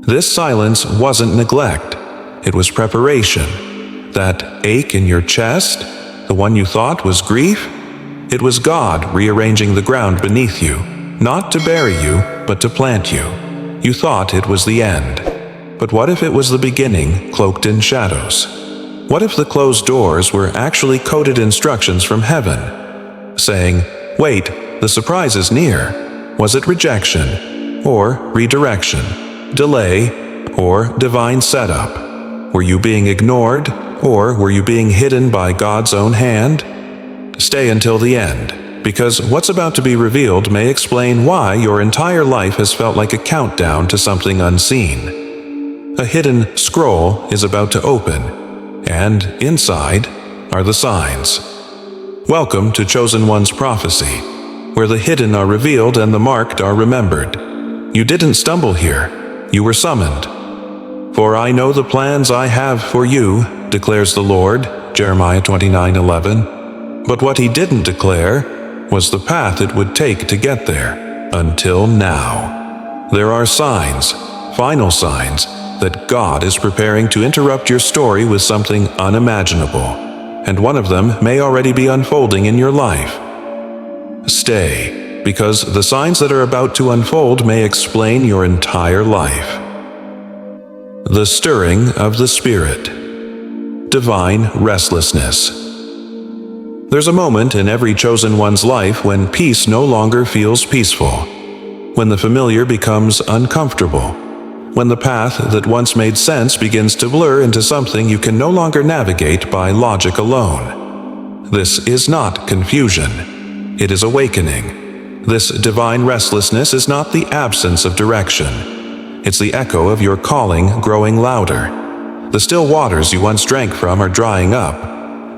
This silence wasn't neglect. It was preparation. That ache in your chest, the one you thought was grief, it was God rearranging the ground beneath you, not to bury you, but to plant you. You thought it was the end. But what if it was the beginning, cloaked in shadows? What if the closed doors were actually coded instructions from heaven, saying, "Wait, the surprise is near"? Was it rejection, or redirection, delay, or divine setup? Were you being ignored, or were you being hidden by God's own hand? Stay until the end, because what's about to be revealed may explain why your entire life has felt like a countdown to something unseen. A hidden scroll is about to open, and inside are the signs. Welcome to Chosen One's Prophecy, where the hidden are revealed and the marked are remembered. You didn't stumble here, you were summoned. "For I know the plans I have for you," declares the Lord, Jeremiah 29:11. But what he didn't declare was the path it would take to get there, until now. There are signs, final signs, that God is preparing to interrupt your story with something unimaginable, and one of them may already be unfolding in your life. Stay, because the signs that are about to unfold may explain your entire life. The stirring of the Spirit. Divine restlessness. There's a moment in every chosen one's life when peace no longer feels peaceful, when the familiar becomes uncomfortable, when the path that once made sense begins to blur into something you can no longer navigate by logic alone. This is not confusion. It is awakening. This divine restlessness is not the absence of direction. It's the echo of your calling growing louder. The still waters you once drank from are drying up,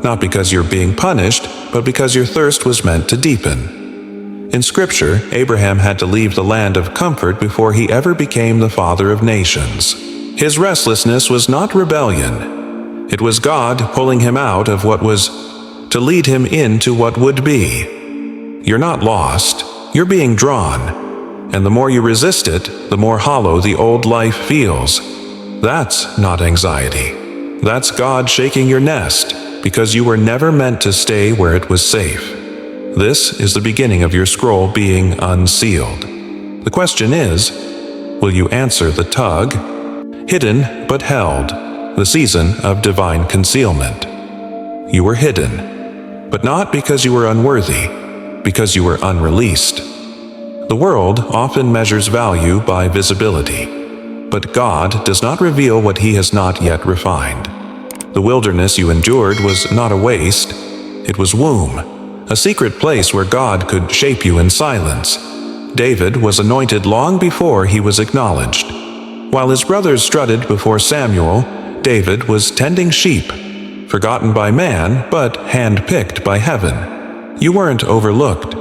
not because you're being punished, but because your thirst was meant to deepen. In Scripture, Abraham had to leave the land of comfort before he ever became the father of nations. His restlessness was not rebellion. It was God pulling him out of what was to lead him into what would be. You're not lost, you're being drawn. And the more you resist it, the more hollow the old life feels. That's not anxiety. That's God shaking your nest, because you were never meant to stay where it was safe. This is the beginning of your scroll being unsealed. The question is, will you answer the tug? Hidden but held, the season of divine concealment. You were hidden, but not because you were unworthy, because you were unreleased. The world often measures value by visibility, but God does not reveal what He has not yet refined. The wilderness you endured was not a waste, it was womb, a secret place where God could shape you in silence. David was anointed long before he was acknowledged. While his brothers strutted before Samuel, David was tending sheep, forgotten by man, but hand-picked by heaven. You weren't overlooked,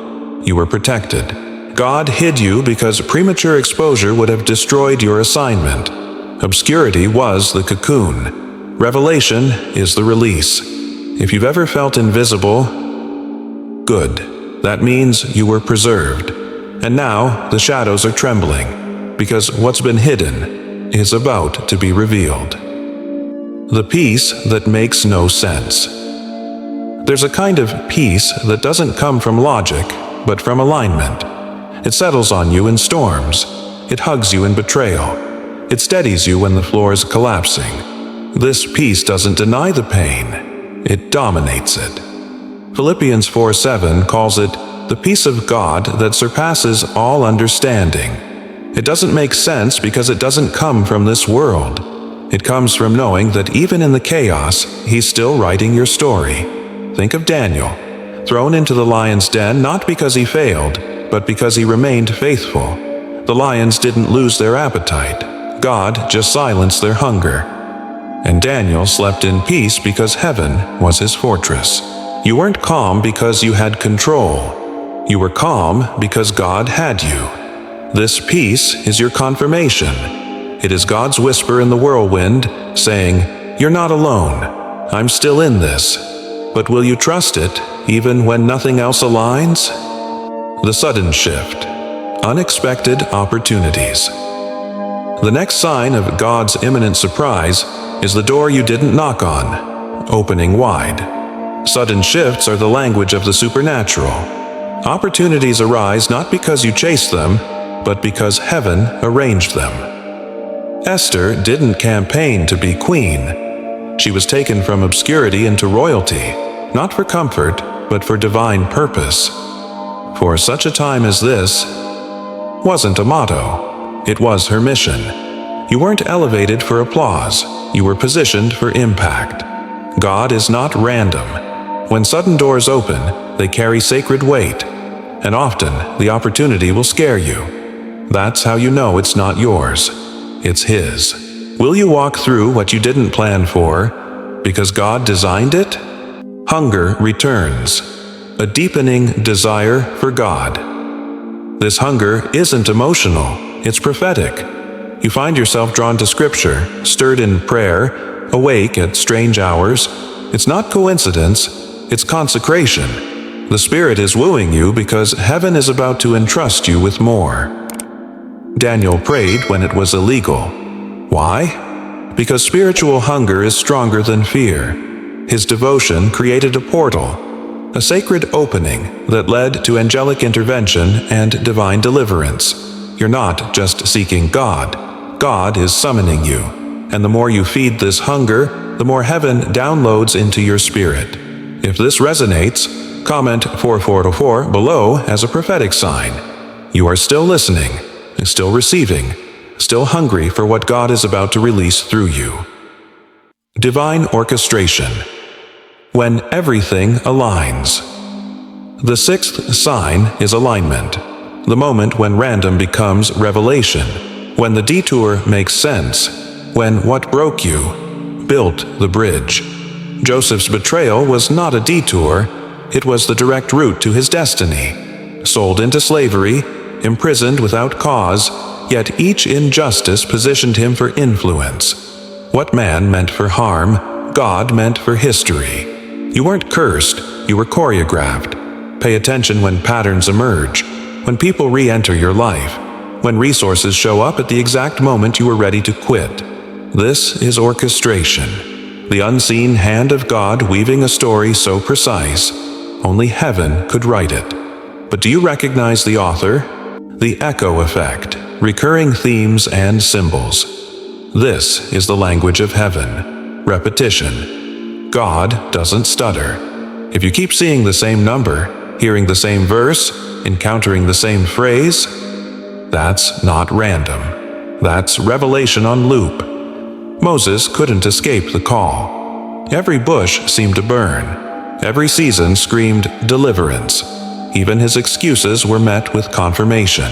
you were protected. God hid you because premature exposure would have destroyed your assignment. Obscurity was the cocoon. Revelation is the release. If you've ever felt invisible, good. That means you were preserved. And now the shadows are trembling, because what's been hidden is about to be revealed. The peace that makes no sense. There's a kind of peace that doesn't come from logic, but from alignment. It settles on you in storms. It hugs you in betrayal. It steadies you when the floor is collapsing. This peace doesn't deny the pain, it dominates it. Philippians 4:7 calls it the peace of God that surpasses all understanding. It doesn't make sense because it doesn't come from this world. It comes from knowing that even in the chaos, He's still writing your story. Think of Daniel, thrown into the lion's den not because he failed, but because he remained faithful. The lions didn't lose their appetite. God just silenced their hunger. And Daniel slept in peace because heaven was his fortress. You weren't calm because you had control. You were calm because God had you. This peace is your confirmation. It is God's whisper in the whirlwind, saying, "You're not alone. I'm still in this." But will you trust it, even when nothing else aligns? The sudden shift. Unexpected opportunities. The next sign of God's imminent surprise is the door you didn't knock on, opening wide. Sudden shifts are the language of the supernatural. Opportunities arise not because you chased them, but because heaven arranged them. Esther didn't campaign to be queen. She was taken from obscurity into royalty, not for comfort, but for divine purpose. For such a time as this wasn't a motto, it was her mission. You weren't elevated for applause, you were positioned for impact. God is not random. When sudden doors open, they carry sacred weight, and often the opportunity will scare you. That's how you know it's not yours, it's His. Will you walk through what you didn't plan for because God designed it? Hunger returns, a deepening desire for God. This hunger isn't emotional, it's prophetic. You find yourself drawn to Scripture, stirred in prayer, awake at strange hours. It's not coincidence, it's consecration. The Spirit is wooing you because heaven is about to entrust you with more. Daniel prayed when it was illegal. Why? Because spiritual hunger is stronger than fear. His devotion created a portal, a sacred opening that led to angelic intervention and divine deliverance. You're not just seeking God. God is summoning you. And the more you feed this hunger, the more heaven downloads into your spirit. If this resonates, comment 4404 below as a prophetic sign. You are still listening, still receiving, still hungry for what God is about to release through you. Divine Orchestration. When everything aligns. The sixth sign is alignment, the moment when random becomes revelation, when the detour makes sense, when what broke you built the bridge. Joseph's betrayal was not a detour, it was the direct route to his destiny. Sold into slavery, imprisoned without cause, yet each injustice positioned him for influence. What man meant for harm, God meant for history. You weren't cursed, you were choreographed. Pay attention when patterns emerge, when people re-enter your life, when resources show up at the exact moment you were ready to quit. This is orchestration, the unseen hand of God weaving a story so precise, only heaven could write it. But do you recognize the author? The echo effect, recurring themes and symbols. This is the language of heaven, repetition. God doesn't stutter. If you keep seeing the same number, hearing the same verse, encountering the same phrase, that's not random. That's revelation on loop. Moses couldn't escape the call. Every bush seemed to burn. Every season screamed deliverance. Even his excuses were met with confirmation.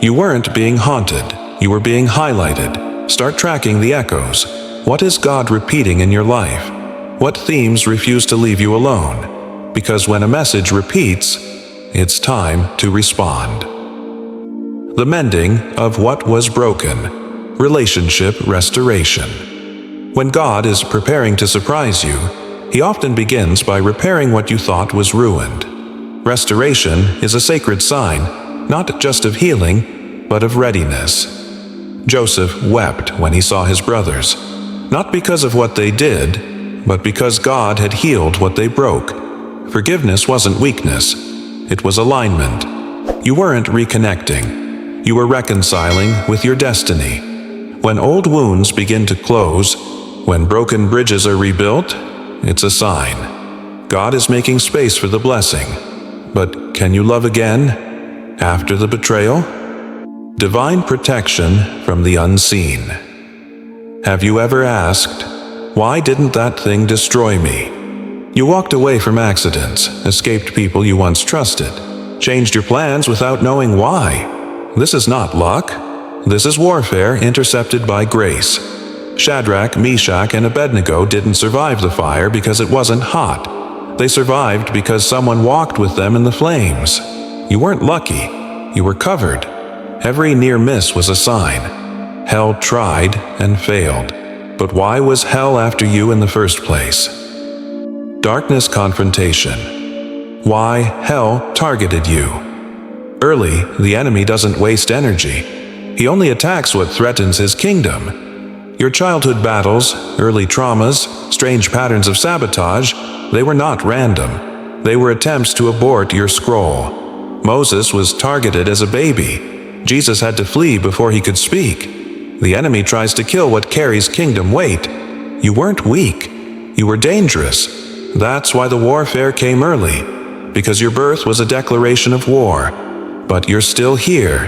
You weren't being haunted. You were being highlighted. Start tracking the echoes. What is God repeating in your life? What themes refuse to leave you alone? Because when a message repeats, it's time to respond. The mending of what was broken. Relationship restoration. When God is preparing to surprise you, He often begins by repairing what you thought was ruined. Restoration is a sacred sign, not just of healing, but of readiness. Joseph wept when he saw his brothers, not because of what they did, but because God had healed what they broke. Forgiveness wasn't weakness, it was alignment. You weren't reconnecting, you were reconciling with your destiny. When old wounds begin to close, when broken bridges are rebuilt, it's a sign. God is making space for the blessing. But can you love again after the betrayal? Divine protection from the unseen. Have you ever asked, why didn't that thing destroy me? You walked away from accidents, escaped people you once trusted, changed your plans without knowing why. This is not luck. This is warfare intercepted by grace. Shadrach, Meshach, and Abednego didn't survive the fire because it wasn't hot. They survived because someone walked with them in the flames. You weren't lucky. You were covered. Every near miss was a sign. Hell tried and failed. But why was hell after you in the first place? Darkness confrontation. Why hell targeted you. Early, the enemy doesn't waste energy. He only attacks what threatens his kingdom. Your childhood battles, early traumas, strange patterns of sabotage, they were not random. They were attempts to abort your scroll. Moses was targeted as a baby. Jesus had to flee before he could speak. The enemy tries to kill what carries kingdom weight. You weren't weak. You were dangerous. That's why the warfare came early, because your birth was a declaration of war. But you're still here,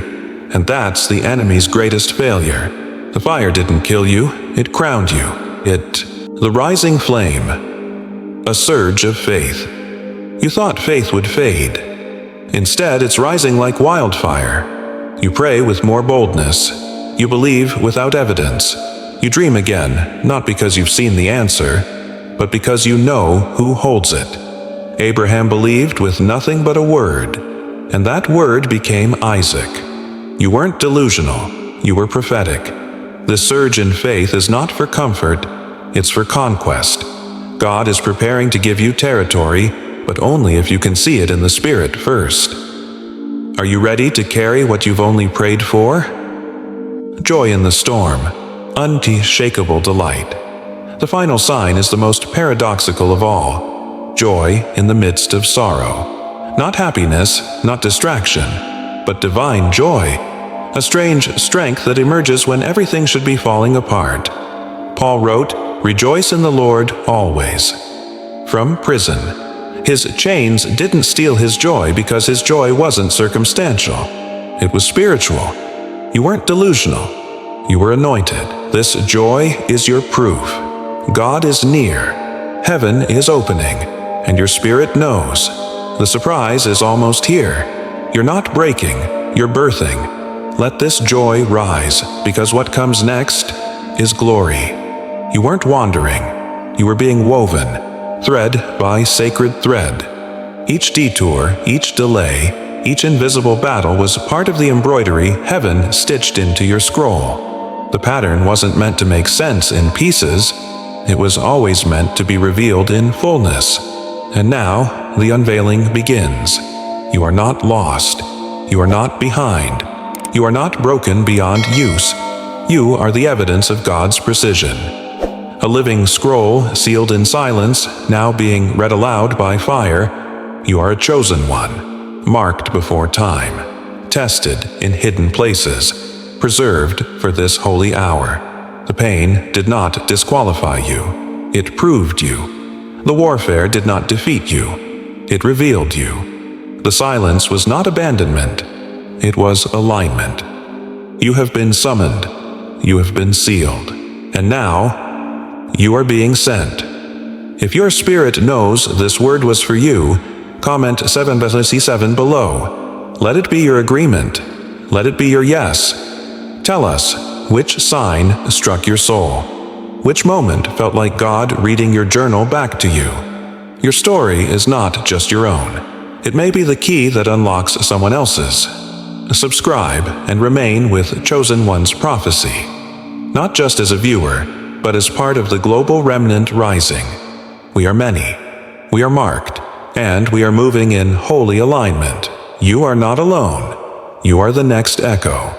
and that's the enemy's greatest failure. The fire didn't kill you, it crowned you. The rising flame. A surge of faith. You thought faith would fade. Instead, it's rising like wildfire. You pray with more boldness. You believe without evidence. You dream again, not because you've seen the answer, but because you know who holds it. Abraham believed with nothing but a word, and that word became Isaac. You weren't delusional, you were prophetic. This surge in faith is not for comfort, it's for conquest. God is preparing to give you territory, but only if you can see it in the Spirit first. Are you ready to carry what you've only prayed for? Joy in the storm, unshakable delight. The final sign is the most paradoxical of all. Joy in the midst of sorrow. Not happiness, not distraction, but divine joy. A strange strength that emerges when everything should be falling apart. Paul wrote, "Rejoice in the Lord always." From prison. His chains didn't steal his joy because his joy wasn't circumstantial. It was spiritual. You weren't delusional. You were anointed. This joy is your proof. God is near. Heaven is opening, and your spirit knows. The surprise is almost here. You're not breaking, you're birthing. Let this joy rise, because what comes next is glory. You weren't wandering. You were being woven, thread by sacred thread. Each detour, each delay, each invisible battle was part of the embroidery heaven stitched into your scroll. The pattern wasn't meant to make sense in pieces. It was always meant to be revealed in fullness. And now, the unveiling begins. You are not lost. You are not behind. You are not broken beyond use. You are the evidence of God's precision. A living scroll sealed in silence, now being read aloud by fire. You are a chosen one, marked before time, tested in hidden places, preserved for this holy hour. The pain did not disqualify you. It proved you. The warfare did not defeat you. It revealed you. The silence was not abandonment. It was alignment. You have been summoned. You have been sealed. And now, you are being sent. If your spirit knows this word was for you, comment 7:7 below. Let it be your agreement. Let it be your yes. Tell us, which sign struck your soul? Which moment felt like God reading your journal back to you? Your story is not just your own. It may be the key that unlocks someone else's. Subscribe and remain with Chosen One's prophecy. Not just as a viewer, but as part of the global remnant rising. We are many. We are marked. And we are moving in holy alignment. You are not alone. You are the next echo.